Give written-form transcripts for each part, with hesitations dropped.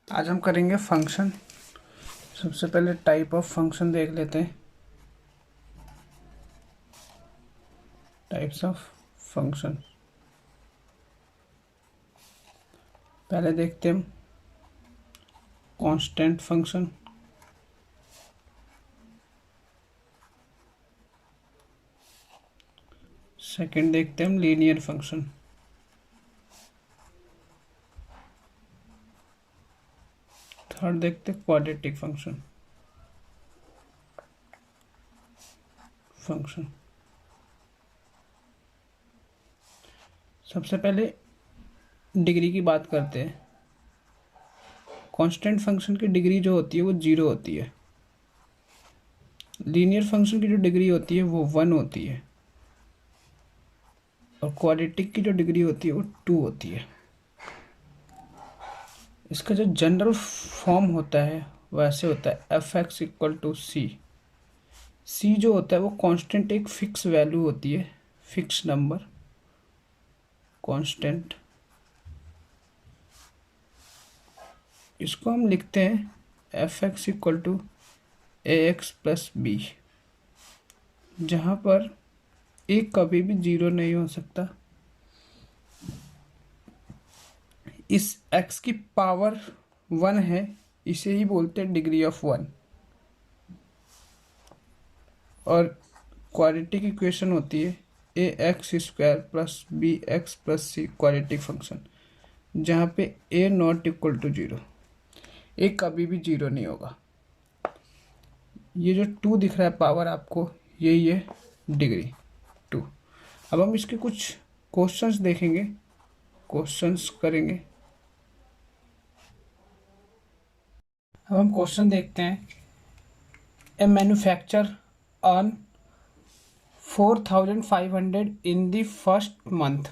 आज हम करेंगे फंक्शन। सबसे पहले टाइप ऑफ फंक्शन देख लेते हैं। टाइप्स ऑफ फंक्शन पहले देखते हैं कांस्टेंट फंक्शन। सेकंड देखते हैं हम लीनियर फंक्शन। थर्ड देखते हैं क्वाड्रेटिक फंक्शन। सबसे पहले डिग्री की बात करते हैं। कांस्टेंट फंक्शन की डिग्री जो होती है वो 0 होती है। लीनियर फंक्शन की जो डिग्री होती है वो 1 होती है। और क्वाड्रेटिक की जो डिग्री होती है वो 2 होती है। इसका जो जनरल फॉर्म होता है वैसे होता है एफ एक्स इक्वल टू सी। सी जो होता है वो कांस्टेंट एक फिक्स वैल्यू होती है, फिक्स नंबर कांस्टेंट। इसको हम लिखते हैं F X equal to A X plus B, जहाँ पर ए कभी भी 0 नहीं हो सकता। इस x की पावर 1 है, इसे ही बोलते हैं डिग्री ऑफ 1। और क्वाड्रेटिक इक्वेशन होती है a x square plus b x plus c, quadratic function, जहाँ पे a not equal to 0, a कभी भी 0 नहीं होगा। ये जो 2 दिख रहा है पावर आपको, यही है डिग्री 2। अब हम इसके कुछ क्वेश्चंस देखेंगे, क्वेश्चंस करेंगे। अब हम क्वेश्चन देखते हैं। A manufacture earn 4500 in the first month.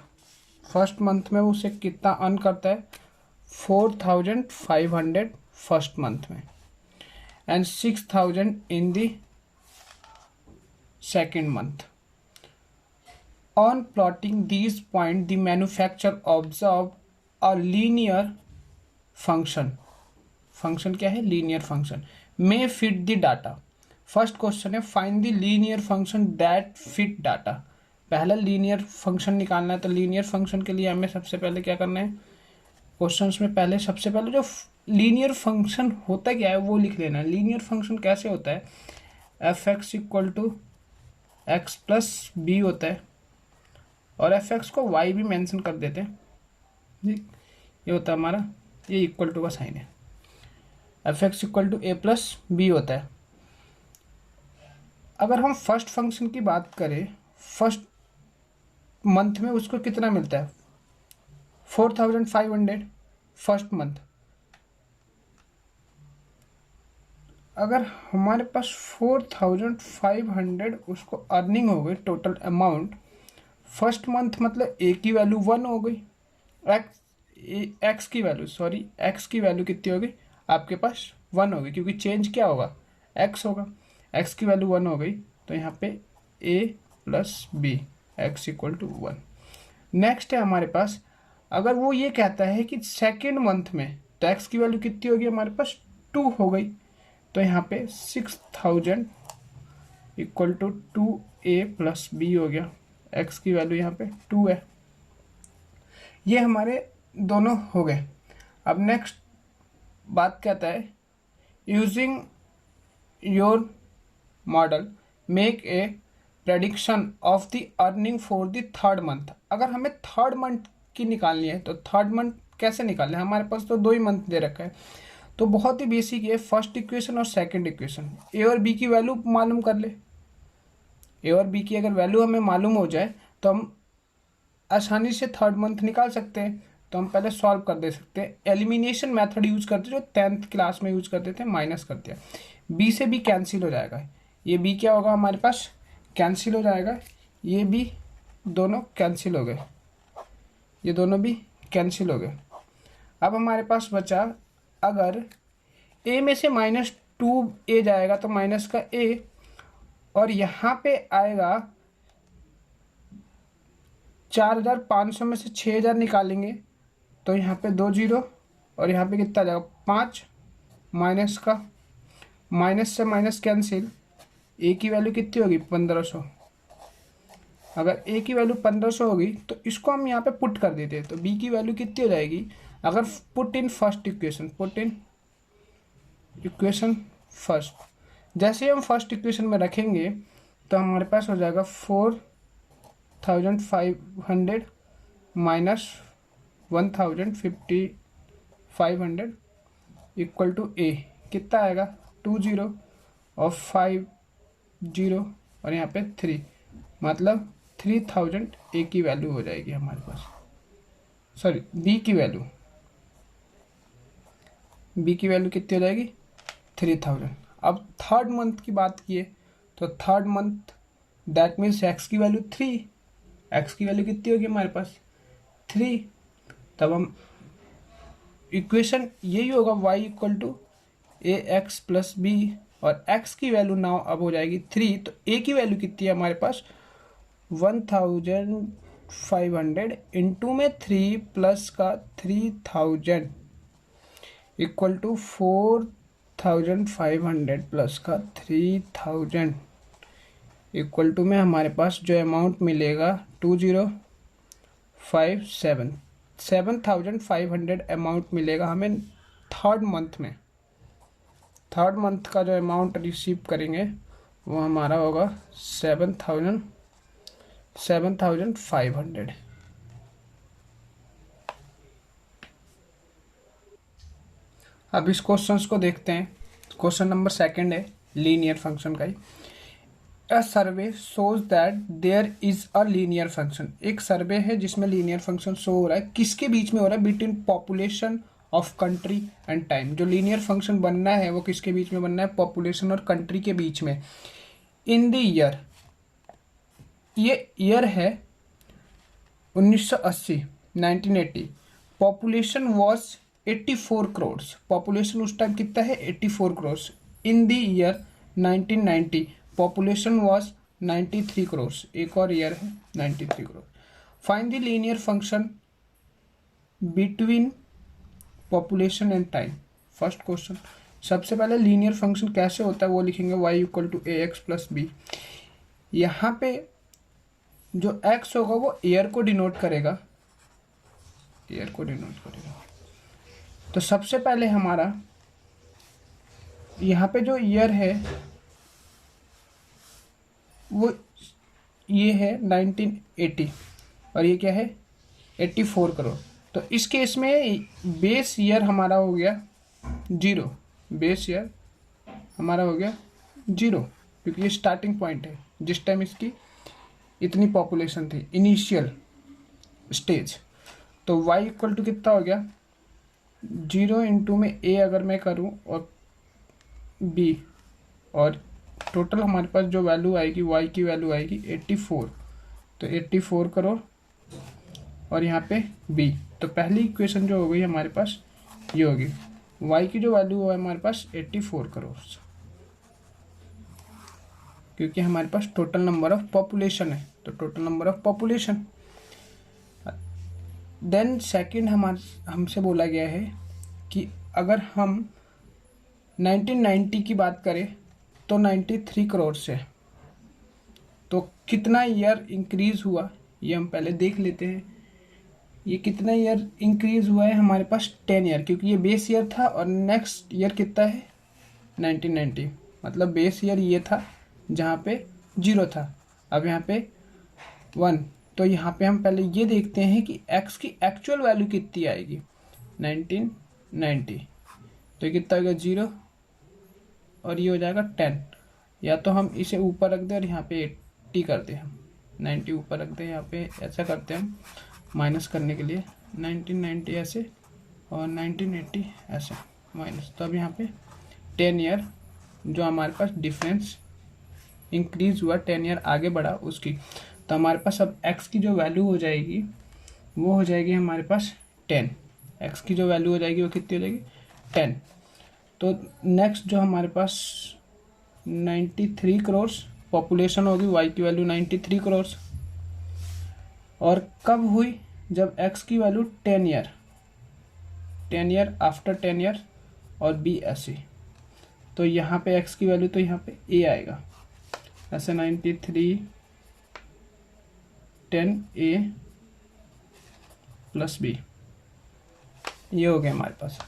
First month में उसे कितना अर्न करता है? 4500 फर्स्ट मंथ में, and 6000 in the second month. On plotting these point the manufacture observe a linear function. Function क्या है? Linear function may fit the data. First question है find the linear function that fit data. पहला linear function निकालना है, तो linear function के लिए हमें सबसे पहले क्या करना है? क्वेश्चंस में पहले सबसे पहले जो लीनियर फंक्शन होता क्या है वो लिख लेना है। लीनियर फंक्शन कैसे होता है? F X equal to X plus B होता है, और एफ एक्स को वाई भी मेंशन कर देते हैं। ठीक, ये होता है हमारा, ये इक्वल टू का साइन है। F X equal to A plus B होता है। अगर हम फर्स्ट फंक्शन की बात करें, फर्स्ट मंथ में उसको कितना मिलता है? 4500 फर्स्ट मंथ। अगर हमारे पास 4500 उसको अर्निंग हो गई, टोटल अमाउंट फर्स्ट मंथ, मतलब ए की वैल्यू 1 हो गई। एक्स की वैल्यू, सॉरी, एक्स की वैल्यू कितनी होगी आपके पास? 1 होगी, क्योंकि चेंज क्या होगा? एक्स होगा। एक्स की वैल्यू 1 हो गई, तो यहाँ पे a plus b x equal to 1। Next है हमारे पास, अगर वो ये कहता है कि सेकेंड मंथ में, तो एक्स की वैल्यू कितनी होगी हमारे पास? 2 हो गई, तो यहाँ पे 6000 equal to 2a plus B हो गया। एक्स की वैल्यू यहाँ पे 2 है। ये हमारे दोनों हो गए। अब नेक्स्ट बात कहता है using your model make a prediction of the earning for the third month. अगर हमें थर्ड मंथ की निकालनी है, तो थर्ड मंथ कैसे निकालना है? हमारे पास तो 2 ही मंथ दे रखा है, तो बहुत ही बेसिक है। फर्स्ट इक्वेशन और सेकंड इक्वेशन, ए और बी की वैल्यू मालूम कर ले। ए और बी की अगर वैल्यू हमें मालूम हो जाए तो हम आसानी से थर्ड मंथ निकाल सकते हैं। तो हम पहले सॉल्व कर दे सकते हैं, एलिमिनेशन मेथड यूज करते जो 10th क्लास में यूज करते थे, माइनस कर दिया। बी से बी कैंसिल हो जाएगा, ये बी क्या होगा हमारे पास? कैंसिल हो जाएगा। ये भी दोनों कैंसिल हो गए, ये दोनों भी कैंसिल हो गए। अब हमारे पास बचा, अगर ए में से -2 ए जाएगा तो माइनस का ए, और यहाँ पे आएगा 4500 में से 6000 निकालेंगे, तो यहाँ पे 2 जीरो, और यहाँ पे कितना आ जाएगा? 5 माइनस का, माइनस से माइनस कैंसिल, ए की वैल्यू कितनी होगी 1500। अगर ए की वैल्यू 1500 होगी तो इसको हम यहाँ पे पुट कर देते हैं, तो बी की वैल्यू कितनी हो जाएगी। अगर put in first equation, put in equation first, जैसे हम फर्स्ट इक्वेशन में रखेंगे तो हमारे पास हो जाएगा 4500 माइनस 1500 इक्वल टू ए, कितना आएगा 20 और 50 और यहाँ पे 3, मतलब 3000 ए की वैल्यू हो जाएगी हमारे पास, सॉरी बी की वैल्यू, बी की वैल्यू कितनी हो जाएगी 3000। अब थर्ड मंथ की बात किए तो third month that means x की वैल्यू 3, एक्स की वैल्यू कितनी होगी हमारे पास 3, तब हम इक्वेशन यही होगा y equal to A X plus B, और x की वैल्यू नाउ अब हो जाएगी 3, तो a की वैल्यू कितनी है हमारे पास 1500 इंटू में 3 प्लस का 3000 इक्वल टू 4500 प्लस का 3000 इक्वल टू में हमारे पास जो अमाउंट मिलेगा 7500 अमाउंट मिलेगा हमें थर्ड मंथ में। थर्ड मंथ का जो अमाउंट रिसीव करेंगे वो हमारा होगा 7500। अब इस क्वेश्चंस को देखते हैं। क्वेश्चन नंबर 2 है लीनियर फंक्शन का ही। A survey shows that there is a linear function, एक सर्वे है जिसमें लीनियर फंक्शन शो हो रहा है, किसके बीच में हो रहा है, between population of country and time. जो लीनियर फंक्शन बनना है वो किसके बीच में बनना है, पॉपुलेशन और कंट्री के बीच में। इन द ईयर, ये ईयर है 1980 1980, पॉपुलेशन वॉज 84 करोड़, पॉपुलेशन उस टाइम कितना है 84 crore. In the year 1990 population was 93 crore, एक और ईयर है 93 crore. Find the linear function between population and time. First question, सबसे पहले लीनियर फंक्शन कैसे होता है वो लिखेंगे, y equal to A X plus B. यहाँ पे जो x होगा वो ईयर को डिनोट करेगा, ईयर को डिनोट करेगा। तो सबसे पहले हमारा यहाँ पे जो ईयर है वो ये है 1980 और ये क्या है 84 करोड़। तो इस केस में बेस ईयर हमारा हो गया 0, बेस ईयर हमारा हो गया 0, क्योंकि ये स्टार्टिंग पॉइंट है जिस टाइम इसकी इतनी पॉपुलेशन थी, इनिशियल स्टेज। तो y इक्वल टू कितना हो गया 0 इंटू में a अगर मैं करूं और b, और टोटल हमारे पास जो वैल्यू आएगी y की वैल्यू आएगी 84, तो 84 करोड़ और यहाँ पे b। तो पहली इक्वेशन जो हो गई हमारे पास ये होगी, y की जो वैल्यू है हमारे पास 84 करोड़, क्योंकि हमारे पास टोटल नंबर ऑफ पॉपुलेशन है, तो total number of population. Then second हमसे बोला गया है कि अगर हम 1990 की बात करें तो 93 करोड़ से तो कितना ईयर इंक्रीज हुआ, ये हम पहले देख लेते हैं। ये कितना ईयर इंक्रीज हुआ है हमारे पास 10 ईयर, क्योंकि ये बेस ईयर था और नेक्स्ट ईयर कितना है 1990, मतलब बेस ईयर ये था जहाँ पे 0 था, अब यहाँ पे 1। तो यहाँ पे हम पहले ये देखते हैं कि x की एक्चुअल वैल्यू कितनी आएगी 1990, तो कितना होगा 0 और ये हो जाएगा 10, या तो हम इसे ऊपर रख दें और यहाँ पे 80 कर दें, हम 90 ऊपर रख दें, यहाँ पे ऐसा करते हैं हम माइनस करने के लिए 1990 ऐसे और 1980 ऐसे माइनस। तो अब यहाँ पे 10 ईयर जो हमारे पास डिफरेंस इंक्रीज हुआ, 10 ईयर आगे बढ़ा उसकी, तो हमारे पास अब x की जो वैल्यू हो जाएगी वो हो जाएगी हमारे पास 10, x की जो वैल्यू हो जाएगी वो कितनी हो जाएगी 10। तो नेक्स्ट जो हमारे पास 93 करोड़ पॉपुलेशन होगी, y की वैल्यू 93 करोड़, और कब हुई जब x की वैल्यू 10 ईयर आफ्टर 10 ईयर और बी ऐसे। तो यहाँ पे x की वैल्यू तो यहाँ पे a आएगा, ऐसे 93 10a प्लस b, ये हो गया हमारे पास।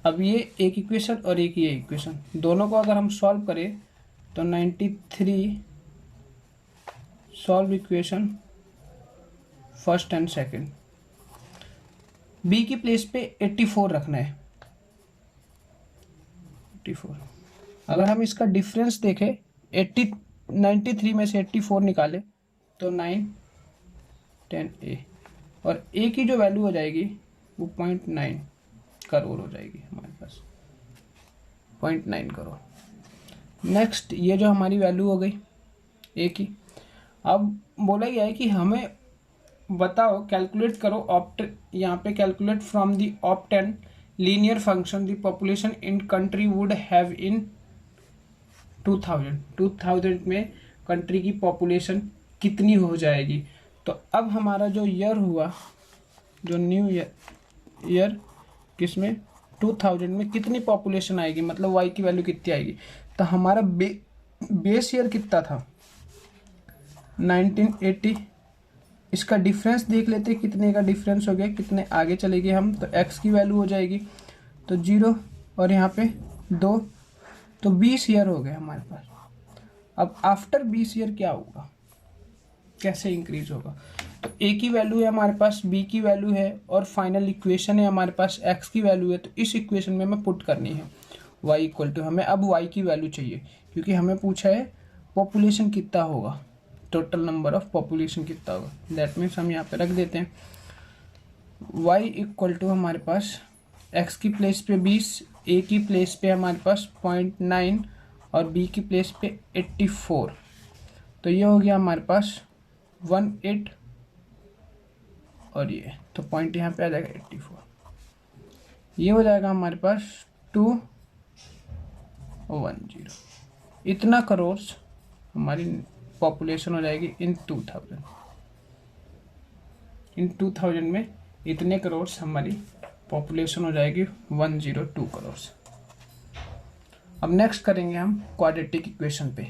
अब ये एक इक्वेशन और एक ये इक्वेशन, दोनों को अगर हम सॉल्व करें तो 93 solve equation first and second, B की प्लेस पे 84 रखना है, 84। अगर हम इसका डिफरेंस देखें 93 में से 84 निकाले तो 9 10a, और a की जो वैल्यू हो जाएगी वो 0.9 करोड़ हो जाएगी हमारे पास, 0.9 करोड़। नेक्स्ट ये जो हमारी वैल्यू हो गई a की, अब बोला गया है कि हमें बताओ कैलकुलेट करो ऑप्ट, यहाँ पे calculate from the obtained linear function the population in country would have in 2000 में कंट्री की पॉपुलेशन कितनी हो जाएगी। तो अब हमारा जो ईयर हुआ, जो न्यू ईयर किसमें 2000 में कितनी पॉपुलेशन आएगी, मतलब वाई की वैल्यू कितनी आएगी। तो हमारा बेस ईयर कितना था 1980, इसका डिफरेंस देख लेते हैं कितने का डिफरेंस हो गया, कितने आगे चले गए हम। तो x की वैल्यू हो जाएगी तो 0 और यहाँ पे 2, तो 20 ईयर हो गए हमारे पास। अब आफ्टर 20 ईयर क्या होगा, कैसे इंक्रीज होगा। तो a की वैल्यू है हमारे पास, b की वैल्यू है और फाइनल इक्वेशन है हमारे पास, x की वैल्यू है। तो इस इक्वेशन में हमें पुट करनी है y इक्वल टू, हमें अब y की वैल्यू चाहिए क्योंकि हमें पूछा है पॉपुलेशन कितना होगा, टोटल नंबर ऑफ पॉपुलेशन कितना होगा। दैट मीन्स हम यहाँ पे रख देते हैं y इक्वल टू हमारे पास x की प्लेस पे 20, a की प्लेस पे हमारे पास 0.9 और b की प्लेस पे 84। तो ये हो गया हमारे पास 18 और ये, तो पॉइंट यहाँ पे आ जाएगा 84। ये हो जाएगा हमारे पास 210, इतना करोड़ हमारी पॉपुलेशन हो जाएगी इन 2000। इन 2000 में इतने करोड़ हमारी पॉपुलेशन हो जाएगी 102 करोड़। अब नेक्स्ट करेंगे हम क्वाड्रेटिक इक्वेशन पे।